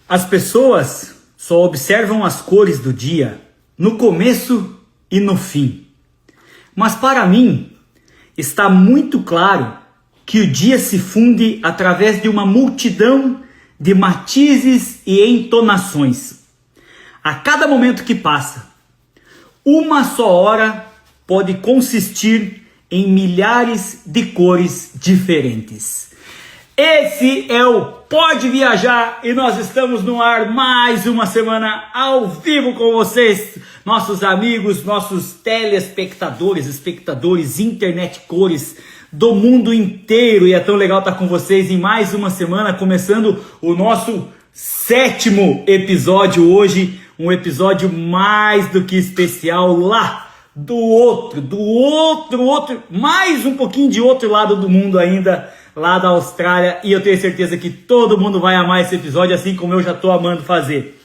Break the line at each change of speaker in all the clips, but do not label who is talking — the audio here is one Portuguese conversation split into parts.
As pessoas só observam as cores do dia no começo e no fim. Mas para mim, está muito claro que o dia se funde através de uma multidão de matizes e entonações. A cada momento que passa, uma só hora pode consistir em milhares de cores diferentes. Esse é o Pode Viajar e nós estamos no ar mais uma semana ao vivo com vocês, nossos amigos, nossos telespectadores, espectadores, internet cores do mundo inteiro. E é tão legal estar com vocês em mais uma semana, começando o nosso 7º episódio hoje, um episódio mais do que especial lá do outro, mais um pouquinho de outro lado do mundo ainda, lá da Austrália, e eu tenho certeza que todo mundo vai amar esse episódio, assim como eu já estou amando fazer.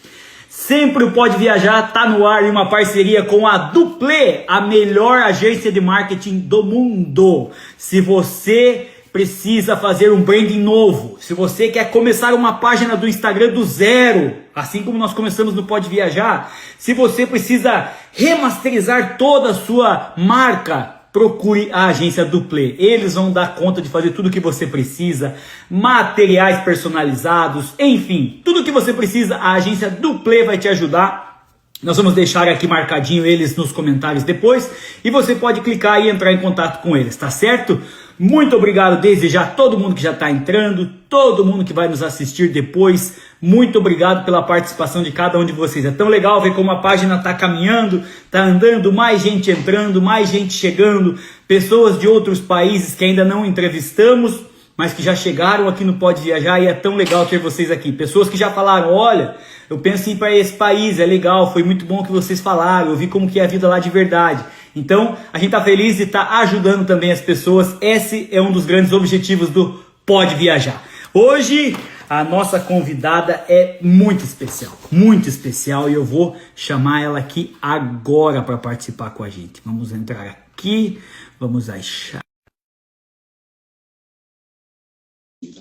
Sempre o Pode Viajar tá no ar em uma parceria com a Duplê, a melhor agência de marketing do mundo. Se você precisa fazer um branding novo, se você quer começar uma página do Instagram do zero, assim como nós começamos no Pode Viajar, se você precisa remasterizar toda a sua marca, procure a agência Duplê. Eles vão dar conta de fazer tudo o que você precisa, materiais personalizados, enfim, tudo o que você precisa, a agência Duplê vai te ajudar. Nós vamos deixar aqui marcadinho eles nos comentários depois e você pode clicar e entrar em contato com eles, tá certo? Muito obrigado desde já a todo mundo que já está entrando, todo mundo que vai nos assistir depois. Muito obrigado pela participação de cada um de vocês. É tão legal ver como a página está caminhando, está andando, mais gente entrando, mais gente chegando, pessoas de outros países que ainda não entrevistamos, mas que já chegaram aqui no Pode Viajar, e é tão legal ter vocês aqui. Pessoas que já falaram, olha, eu penso em ir para esse país, é legal, foi muito bom o que vocês falaram, eu vi como que é a vida lá de verdade. Então, a gente está feliz de estar ajudando também as pessoas. Esse é um dos grandes objetivos do Pode Viajar. Hoje, a nossa convidada é muito especial, e eu vou chamar ela aqui agora para participar com a gente. Vamos entrar aqui, vamos achar.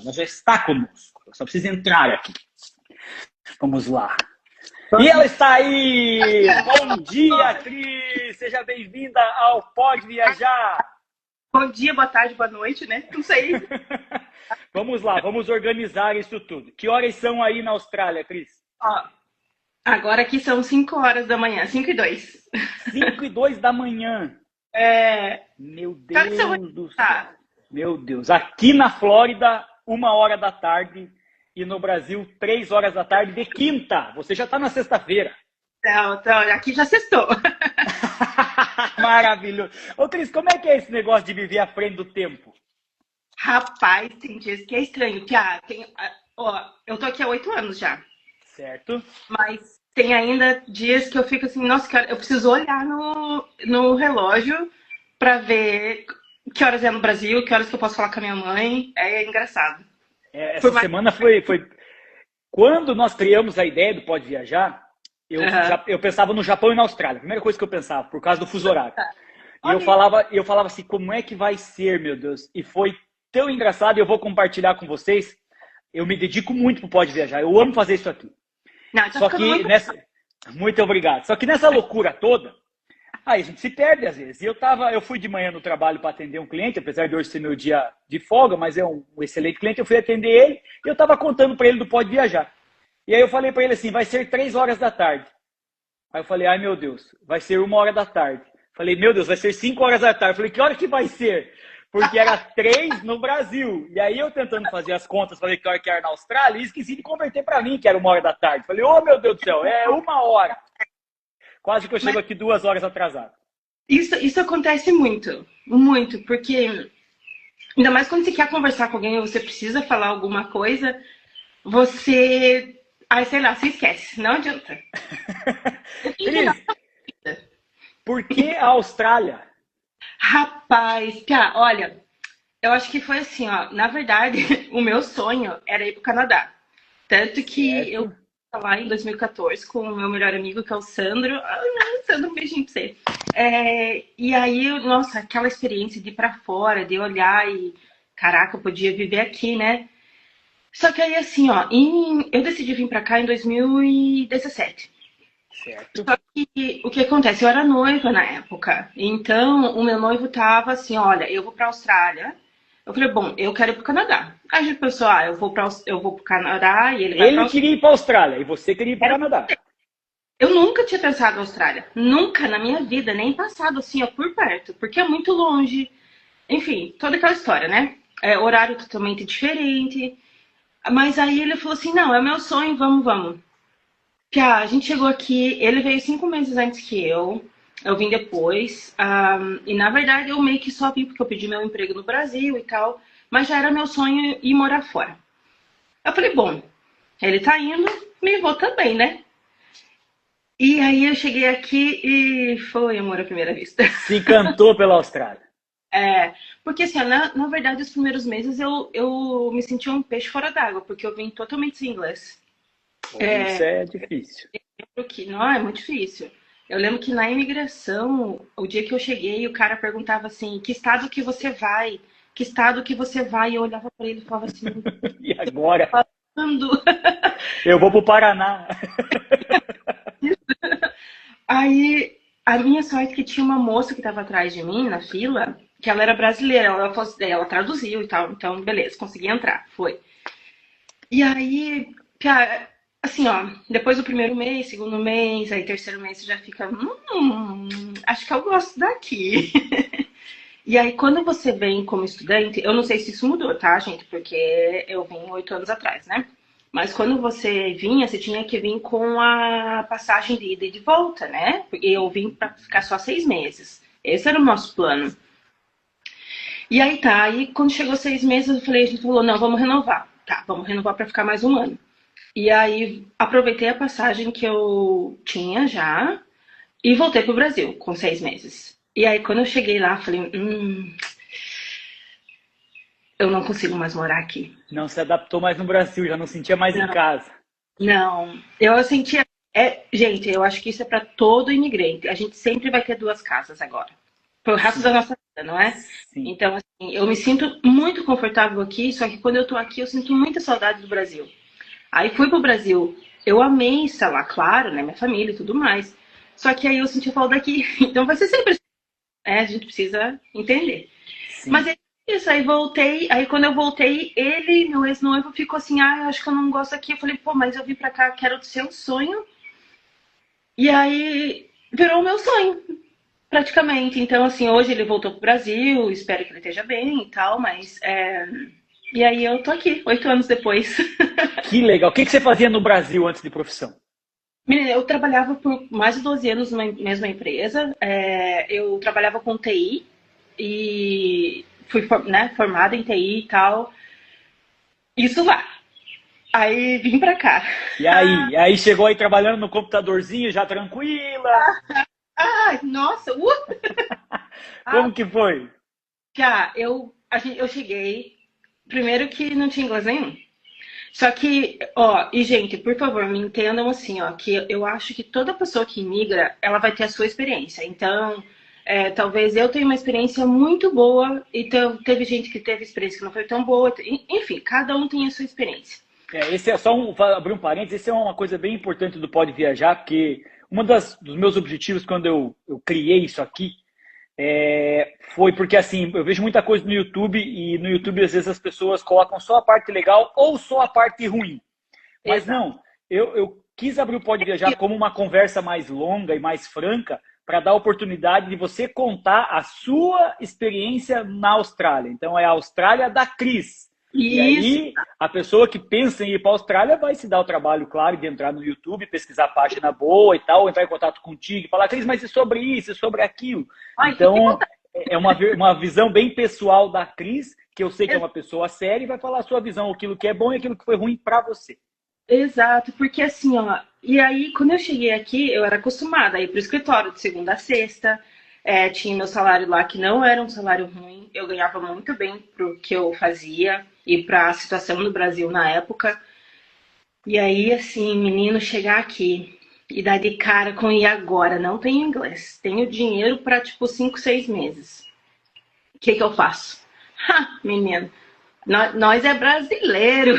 Ela já está conosco, eu só preciso entrar aqui. Vamos lá. E ela está aí! Bom dia, Cris! Seja bem-vinda ao Pode Viajar!
Bom dia, boa tarde, boa noite, né? Não sei.
Vamos lá, vamos organizar isso tudo. Que horas são aí na Austrália, Cris?
Ó, agora aqui são 5 horas da manhã, 5:02.
5:02 da manhã. Meu Deus do céu. Meu Deus. Aqui na Flórida, 1h da tarde. E no Brasil, 3 horas da tarde de quinta. Você já está na sexta-feira.
Então, aqui já sextou.
Maravilhoso. Ô, Cris, como é que é esse negócio de viver à frente do tempo?
Rapaz, tem dias que é estranho. Eu tô aqui há 8 anos já.
Certo.
Mas tem ainda dias que eu fico assim, nossa, cara, eu preciso olhar no relógio para ver que horas é no Brasil, que horas que eu posso falar com a minha mãe. É engraçado.
Essa semana foi... Quando nós criamos a ideia do Pode Viajar, eu pensava no Japão e na Austrália. A primeira coisa que eu pensava, por causa do fuso horário. E eu falava assim, como é que vai ser, meu Deus? E foi tão engraçado, e eu vou compartilhar com vocês. Eu me dedico muito pro Pode Viajar. Eu amo fazer isso aqui.
Não,
Só que muito obrigado. Só que nessa loucura toda, aí a gente se perde às vezes. E eu fui de manhã no trabalho para atender um cliente, apesar de hoje ser meu dia de folga, mas é um excelente cliente. Eu fui atender ele e eu estava contando para ele do Pode Viajar. E aí eu falei para ele assim, vai ser 3 horas da tarde. Aí eu falei, ai meu Deus, vai ser 1h da tarde. Falei, meu Deus, vai ser 5 horas da tarde. Falei, que hora que vai ser? Porque era 3 no Brasil. E aí eu tentando fazer as contas, falei que hora que era na Austrália, e esqueci de converter para mim, que era 1h da tarde. Falei, oh meu Deus do céu, é 1h. Quase que eu chego aqui 2 horas atrasado.
Isso acontece muito, muito, porque ainda mais quando você quer conversar com alguém ou você precisa falar alguma coisa, você, sei lá, você esquece, não adianta.
Cris, por que a Austrália?
Rapaz, olha, eu acho que foi assim, ó, na verdade, o meu sonho era ir pro Canadá. Tanto que eu lá em 2014 com o meu melhor amigo, que é o Sandro. Sandro, um beijinho pra você. E aí, nossa, aquela experiência de ir pra fora, de olhar e, caraca, eu podia viver aqui, né? Só que aí, assim, ó, eu decidi vir pra cá em 2017.
Certo.
Só que o que acontece? Eu era noiva na época. Então, o meu noivo tava assim: olha, eu vou pra Austrália. Eu falei: bom, eu quero ir pro Canadá. Aí a gente pensou: ah, eu vou pro Canadá e ele vai pra
Ele
Austrália.
queria ir para a Austrália e você queria ir para o Canadá.
Eu nunca tinha pensado na Austrália. Nunca na minha vida, nem passado assim, ó, por perto. Porque é muito longe. Enfim, toda aquela história, né? É, horário totalmente diferente. Mas aí ele falou assim: não, é meu sonho, vamos, vamos. Pia, a gente chegou aqui, ele veio 5 meses antes que eu vim depois, e na verdade eu meio que só vim porque eu pedi meu emprego no Brasil e tal, mas já era meu sonho ir morar fora. Eu falei, bom, ele tá indo, me vou também, né? E aí eu cheguei aqui e foi amor à primeira vista.
Se encantou pela Austrália.
É, porque assim, na verdade os primeiros meses eu me senti um peixe fora d'água, porque eu vim totalmente sem inglês.
Pô, isso é difícil.
Que não é muito difícil. Eu lembro que na imigração, o dia que eu cheguei, o cara perguntava assim: "Que estado que você vai? Que estado que você vai?" E eu olhava para ele e falava assim:
E agora?
"Falando".
Eu vou para o Paraná.
Aí a minha sorte é que tinha uma moça que estava atrás de mim na fila, que ela era brasileira, ela traduziu e tal, então beleza, consegui entrar, foi. E aí, assim, ó, depois do primeiro mês, segundo mês, aí terceiro mês você já fica, acho que eu gosto daqui. E aí, quando você vem como estudante, eu não sei se isso mudou, tá, gente? Porque eu vim 8 anos atrás, né? Mas quando você vinha, você tinha que vir com a passagem de ida e de volta, né? Porque eu vim para ficar só 6 meses. Esse era o nosso plano. E aí tá, aí quando chegou 6 meses, eu falei, a gente falou, não, vamos renovar. Tá, vamos renovar para ficar mais um ano. E aí aproveitei a passagem que eu tinha já e voltei pro Brasil com 6 meses. E aí quando eu cheguei lá, falei, eu não consigo mais morar aqui.
Não se adaptou mais no Brasil, já não sentia mais em
Não,
casa.
não. Eu sentia. Gente, eu acho que isso é para todo imigrante. A gente sempre vai ter duas casas agora. Pro resto da
Sim,
nossa vida, não é?
sim.
Então, assim, eu me sinto muito confortável aqui, só que quando eu tô aqui, eu sinto muita saudade do Brasil. Aí fui pro Brasil. Eu amei estar lá, claro, né? Minha família e tudo mais. Só que aí eu senti falta daqui. Então vai ser sempre assim, né? A gente precisa entender. Mas
Sim.
é isso, aí voltei. Aí quando eu voltei, ele, meu ex-noivo, ficou assim: ah, eu acho que eu não gosto aqui. Eu falei, pô, mas eu vim pra cá, quero o seu sonho. E aí virou o meu sonho, praticamente. Então, assim, hoje ele voltou pro Brasil, espero que ele esteja bem e tal, mas. E aí eu tô aqui, 8 anos depois.
Que legal. O que você fazia no Brasil antes de profissão?
Menina, eu trabalhava por mais de 12 anos numa mesma empresa. Eu trabalhava com TI e fui né, formada em TI e tal. Isso lá. Aí vim pra cá.
E aí? Aí chegou aí trabalhando no computadorzinho, já tranquila?
Ai, nossa, ah,
Como que foi?
eu cheguei. Primeiro que não tinha inglês nenhum. Só que, ó, e gente, por favor, me entendam assim, ó, que eu acho que toda pessoa que imigra, ela vai ter a sua experiência. Então, talvez eu tenha uma experiência muito boa e teve gente que teve experiência que não foi tão boa. Enfim, cada um tem a sua experiência.
Esse é só abrir um parênteses, esse é uma coisa bem importante do Pode Viajar, porque dos meus objetivos quando eu criei isso aqui foi porque assim, eu vejo muita coisa no YouTube e no YouTube às vezes as pessoas colocam só a parte legal ou só a parte ruim. Mas
Exato.
não, eu quis abrir o Pode Viajar como uma conversa mais longa e mais franca para dar a oportunidade de você contar a sua experiência na Austrália. Então é a Austrália da Cris. E
Isso,
aí, a pessoa que pensa em ir para a Austrália vai se dar o trabalho, claro, de entrar no YouTube, pesquisar página boa e tal, entrar em contato contigo e falar, Cris, mas e sobre isso, e sobre aquilo?
ai, fique à
Então,
vontade.
é uma visão bem pessoal da Cris, que eu sei que é uma pessoa séria, e vai falar a sua visão, aquilo que é bom e aquilo que foi ruim para você.
Exato, porque assim, ó, e aí quando eu cheguei aqui, eu era acostumada a ir pro escritório de segunda a sexta, tinha meu salário lá que não era um salário ruim, eu ganhava muito bem pro que eu fazia e pra situação no Brasil na época. E aí, assim, menino, chegar aqui e dar de cara com e agora, não tenho inglês, tenho dinheiro pra tipo 5, 6 meses. O que que eu faço? Ha, menino, nós é brasileiro.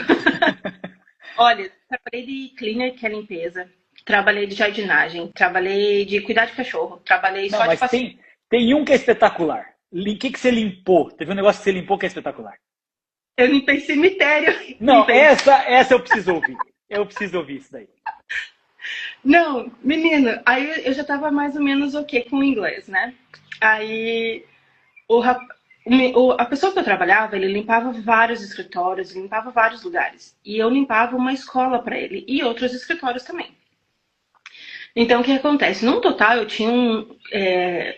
Olha, trabalhei de cleaner, que é limpeza. Trabalhei de jardinagem. Trabalhei de cuidar de cachorro. Trabalhei
Não,
só de
mas
passeio.
tem um que é espetacular. O que você limpou? Teve um negócio que você limpou que é espetacular.
Eu limpei cemitério.
Não,
Limpei.
essa eu preciso ouvir. Eu preciso ouvir isso daí.
Não, menino, aí eu já tava mais ou menos ok com o inglês, né? Aí a pessoa que eu trabalhava, ele limpava vários escritórios, limpava vários lugares. E eu limpava uma escola para ele e outros escritórios também. Então, o que acontece? No total, eu tinha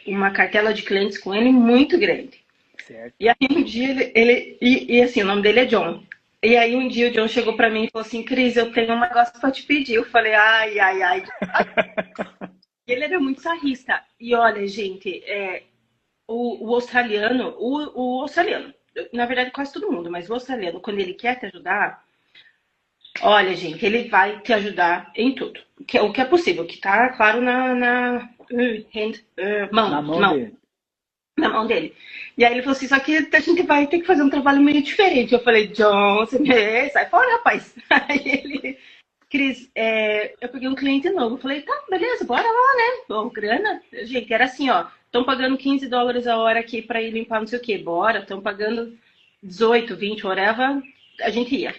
uma cartela de clientes com ele muito grande.
Certo.
E aí, um dia, assim, o nome dele é John. E aí, um dia, o John chegou pra mim e falou assim, Cris, eu tenho um negócio pra te pedir. Eu falei, ai, ai, ai. E ele era muito sarrista. E olha, gente, o australiano, o australiano, na verdade, quase todo mundo, mas o australiano, quando ele quer te ajudar, olha, gente, ele vai te ajudar em tudo. O que é possível, que tá, claro,
Na mão dele.
na mão dele. E aí ele falou assim, só que a gente vai ter que fazer um trabalho meio diferente. Eu falei, John, sai fora, rapaz. Aí ele, Cris, eu peguei um cliente novo. Eu falei, tá, beleza, bora lá, né? Bom, grana. Gente, era assim, ó, estão pagando $15 a hora aqui pra ir limpar não sei o quê. Bora, estão pagando 18, 20, whatever, a gente ia.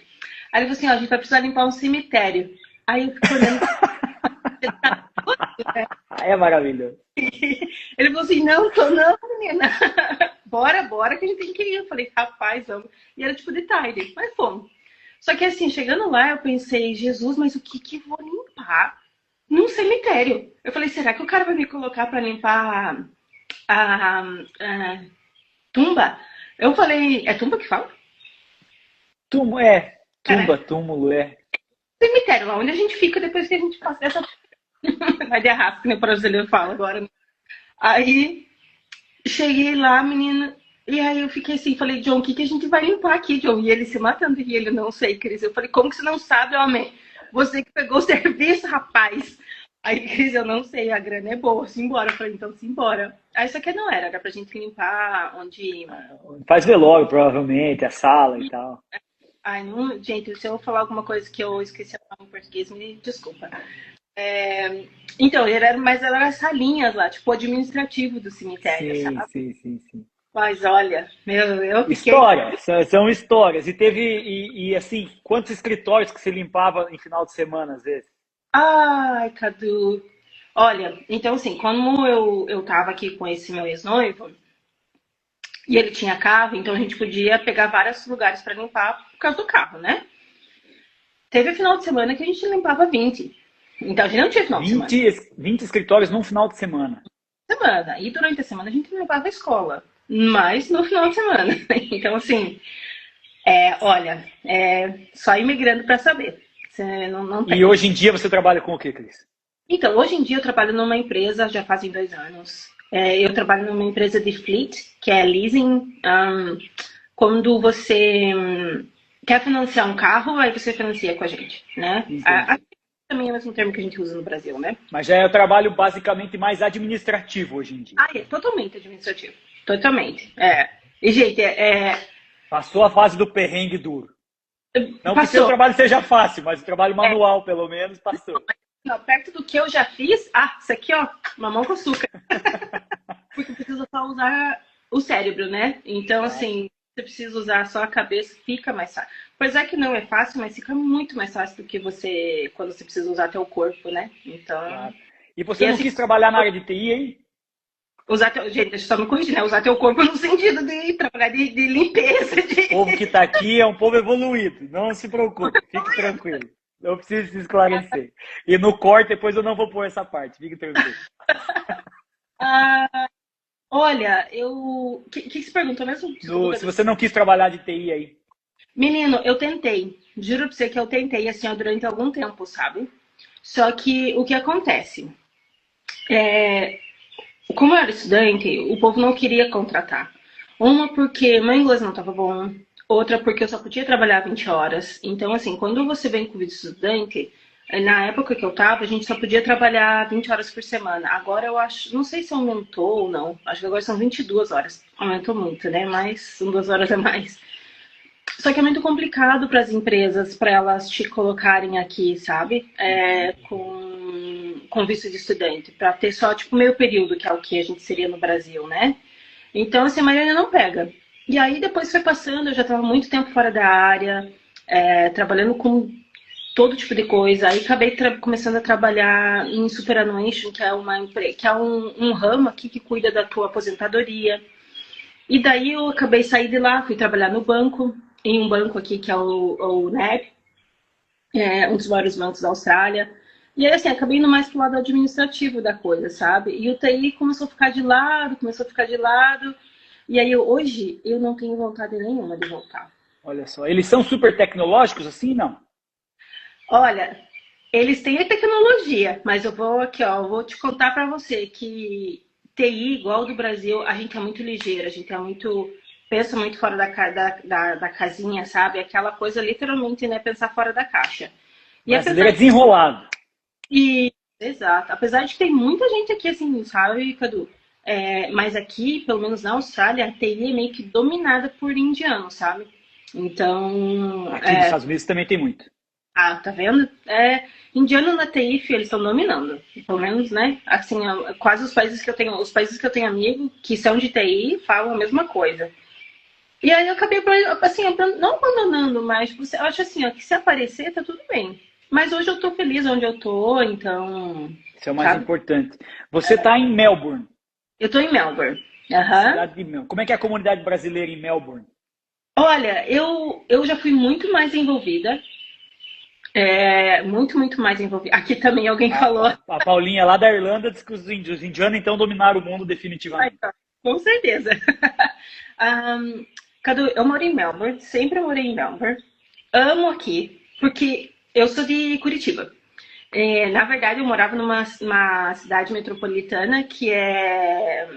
Aí ele falou assim, ó, a gente vai precisar limpar um cemitério. Aí eu fico olhando.
É maravilhoso.
Ele falou assim, não, tô não, menina. Bora, que a gente tem que ir. Eu falei, rapaz, vamos. E era tipo de tarde, mas fomos. Só que assim, chegando lá, eu pensei, Jesus, mas o que que vou limpar num cemitério? Eu falei, será que o cara vai me colocar pra limpar a tumba? Eu falei, é tumba que fala?
Túmulo, é.
Cemitério, lá onde a gente fica depois que a gente passa dessa... Vai de arrasto, que nem o brasileiro fala agora. Aí, cheguei lá, menina, e aí eu fiquei assim, falei, John, o que que a gente vai limpar aqui, John? E ele se matando, e ele, não sei, Cris. Eu falei, como que você não sabe, homem? Você que pegou o serviço, rapaz. Aí, Cris, eu não sei, a grana é boa, simbora. Eu falei, então simbora. Aí isso aqui não era pra gente limpar onde...
Faz velório, provavelmente, a sala e tal.
Ai, não, gente, se eu falar alguma coisa que eu esqueci a falar em português, me desculpa. Então, mas era as salinhas lá, tipo, o administrativo do cemitério,
Sim,
sabe?
sim.
Mas olha, eu fiquei...
Histórias, são histórias. E teve, assim, quantos escritórios que você limpava em final de semana, às vezes?
Ai, Cadu. Olha, então assim, como eu tava aqui com esse meu ex-noivo, e ele tinha carro, então a gente podia pegar vários lugares para limpar por causa do carro, né? Teve final de semana que a gente limpava 20. Então a gente não tinha final de semana.
20 escritórios num final de semana.
E durante a semana a gente limpava a escola. Mas no final de semana. Então, assim, olha, só imigrando para saber. Você não tem.
E hoje em dia você trabalha com o que, Cris?
Então, hoje em dia eu trabalho numa empresa, já fazem 2 anos. Eu trabalho numa empresa de fleet, que é leasing. Quando você quer financiar um carro, aí você financia com a gente, né? Também é o mesmo termo que a gente usa no Brasil, né?
Mas já é o trabalho basicamente mais administrativo hoje em dia.
É totalmente administrativo. Totalmente. E, gente,
Passou a fase do perrengue duro. Não que
passou.
seu trabalho seja fácil, mas o trabalho manual, pelo menos, passou.
Não, perto do que eu já fiz, isso aqui, ó, mamão com açúcar. Porque precisa só usar o cérebro, né? Então, assim, você precisa usar só a cabeça, fica mais fácil. Pois é que não é fácil, mas fica muito mais fácil do que quando você precisa usar teu corpo, né? Então...
Claro. E você não quis trabalhar na área de TI, hein?
Gente, deixa eu só me corrigir, né? Usar teu corpo no sentido de trabalhar de limpeza.
O povo que tá aqui é um povo evoluído. Não se preocupe, fique tranquilo. Não preciso se esclarecer. E no corte, depois eu não vou pôr essa parte, fique tranquilo.
Olha, O que você perguntou mesmo?
Se você não quis trabalhar de TI aí.
Menino, eu tentei. Juro pra você que eu tentei, assim, durante algum tempo, sabe? Só que o que acontece? Como eu era estudante, o povo não queria contratar. Uma porque meu inglês não estava bom, outra porque eu só podia trabalhar 20 horas. Então, assim, quando você vem com visto estudante, na época que eu tava, a gente só podia trabalhar 20 horas por semana. Agora eu acho, não sei se aumentou ou não, acho que agora são 22 horas. Aumentou muito, né? Mas são 2 horas a mais. Só que é muito complicado para as empresas, para elas te colocarem aqui, sabe? Com visto de estudante, para ter só, tipo, meio período, que é o que a gente seria no Brasil, né? Então, assim, a maioria não pega. E aí, depois foi passando, eu já estava muito tempo fora da área, trabalhando com todo tipo de coisa. Aí acabei começando a trabalhar em Superannuation, que é que é um ramo aqui que cuida da tua aposentadoria. E daí eu acabei saindo de lá, fui trabalhar no banco, em um banco aqui que é o NAB, um dos maiores bancos da Austrália. E aí, assim, acabei indo mais pro lado administrativo da coisa, sabe? E o TI começou a ficar de lado, começou a ficar de lado. E aí, hoje, eu não tenho vontade nenhuma de voltar.
Olha só, eles são super tecnológicos assim, não?
Olha, eles têm a tecnologia, mas eu vou aqui, ó, eu vou te contar para você que TI, igual do Brasil, a gente é muito ligeiro, a gente é muito, pensa muito fora da casinha, sabe? Aquela coisa, literalmente, né, pensar fora da caixa. E
Brasileiro é desenrolado.
exato. Apesar de que tem muita gente aqui, assim, sabe, Cadu? Mas aqui, pelo menos na Austrália, a TI é meio que dominada por indianos, sabe? Então,
Aqui nos Estados Unidos também tem muito.
tá vendo? Indiano na TI, filho, eles estão dominando. Pelo menos, né? Assim, quase os países que eu tenho amigo que são de TI falam a mesma coisa. E aí eu acabei, assim, não abandonando, mas eu acho assim, ó, que se aparecer, tá tudo bem. Mas hoje eu tô feliz onde eu tô, então.
Isso é o mais
Sabe?
importante. Você está em Melbourne.
Eu tô em Melbourne. Uhum.
Cidade de Melbourne. Como é que é a comunidade brasileira em Melbourne?
Olha, eu já fui muito mais envolvida. Muito, muito mais envolvida. Aqui também alguém falou.
A Paulinha lá da Irlanda disse que os indianos então dominaram o mundo definitivamente.
Com certeza. Cadu, eu moro em Melbourne, sempre morei em Melbourne. Amo aqui, porque eu sou de Curitiba. Na verdade, eu morava numa cidade metropolitana que é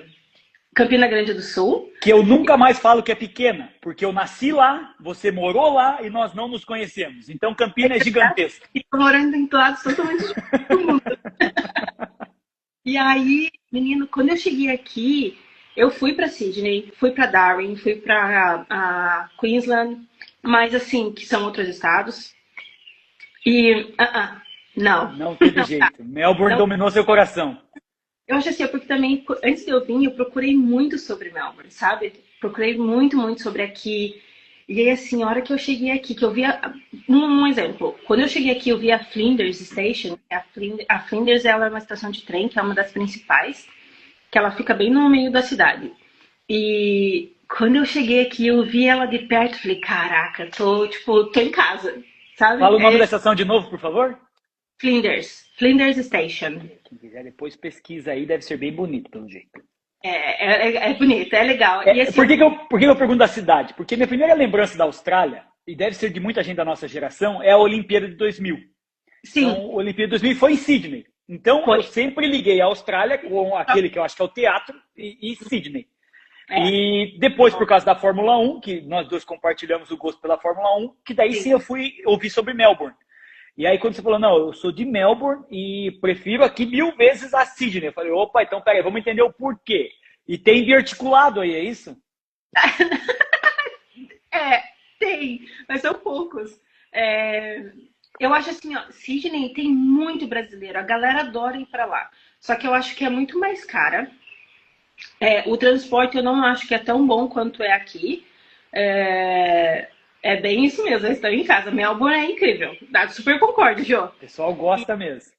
Campina Grande do Sul.
Que eu nunca mais falo que é pequena, porque eu nasci lá, você morou lá e nós não nos conhecemos. Então Campina é gigantesca.
Estou morando em lados totalmente diferentes do mundo. E aí, menino, quando eu cheguei aqui, eu fui para Sydney, fui para Darwin, fui para Queensland, mas assim, que são outros estados. E não.
Não teve jeito. Melbourne dominou seu coração.
Eu acho assim, porque também, antes de eu vir, eu procurei muito sobre Melbourne, sabe? Procurei muito, muito sobre aqui. E aí, assim, a hora que eu cheguei aqui, que eu vi... Um exemplo. Quando eu cheguei aqui, eu vi a Flinders Station. A Flinders, ela é uma estação de trem, que é uma das principais, que ela fica bem no meio da cidade. E quando eu cheguei aqui, eu vi ela de perto, falei, caraca, tô em casa, sabe?
Fala o nome da estação de novo, por favor.
Flinders Station.
Quem quiser depois pesquisa aí, deve ser bem bonito, pelo jeito.
É bonito, é legal. E assim,
por que eu pergunto da cidade? Porque minha primeira lembrança da Austrália, e deve ser de muita gente da nossa geração, é a Olimpíada de 2000.
Sim.
Então, a Olimpíada de 2000 foi em Sydney. Então, eu sempre liguei a Austrália com aquele que eu acho que é o teatro e Sydney. E depois, por causa da Fórmula 1, que nós dois compartilhamos o gosto pela Fórmula 1, que daí sim eu fui ouvir sobre Melbourne. E aí quando você falou, não, eu sou de Melbourne e prefiro aqui 1000 vezes a Sydney. Eu falei, opa, então peraí, vamos entender o porquê. E tem biarticulado aí, é isso?
Tem, mas são poucos. Eu acho assim, ó, Sydney tem muito brasileiro, a galera adora ir pra lá. Só que eu acho que é muito mais cara. O transporte eu não acho que é tão bom quanto é aqui. É bem isso mesmo, eu estou em casa. Melbourne é incrível. Super concordo, Jô.
O pessoal gosta mesmo.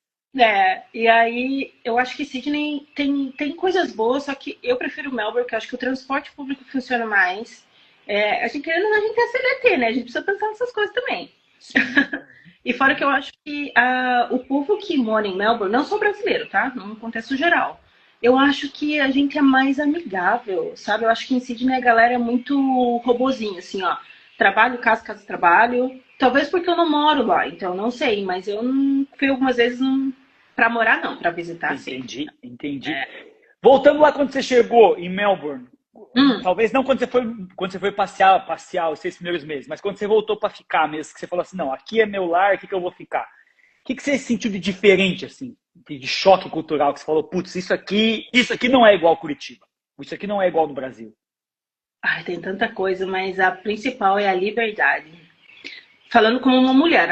E aí eu acho que Sydney tem coisas boas, só que eu prefiro Melbourne, porque eu acho que o transporte público funciona mais. A gente querendo, a gente é CLT, né? A gente precisa pensar nessas coisas também. E fora que eu acho que o povo que mora em Melbourne, não sou brasileiro, tá? Num contexto geral. Eu acho que a gente é mais amigável, sabe? Eu acho que em Sydney a galera é muito robozinho, assim, ó. Trabalho, casa, trabalho. Talvez porque eu não moro lá, então não sei. Mas eu não fui algumas vezes pra morar, não. Pra visitar,
entendi, sim. Entendi. Voltando lá quando você chegou em Melbourne, talvez não quando você foi passear os 6 primeiros meses, mas quando você voltou para ficar mesmo, que você falou assim, não, aqui é meu lar, aqui que eu vou ficar. O que você sentiu de diferente, assim, de choque cultural, que você falou, putz, isso aqui não é igual Curitiba, isso aqui não é igual no Brasil?
Ai, tem tanta coisa, mas a principal é a liberdade. Falando como uma mulher.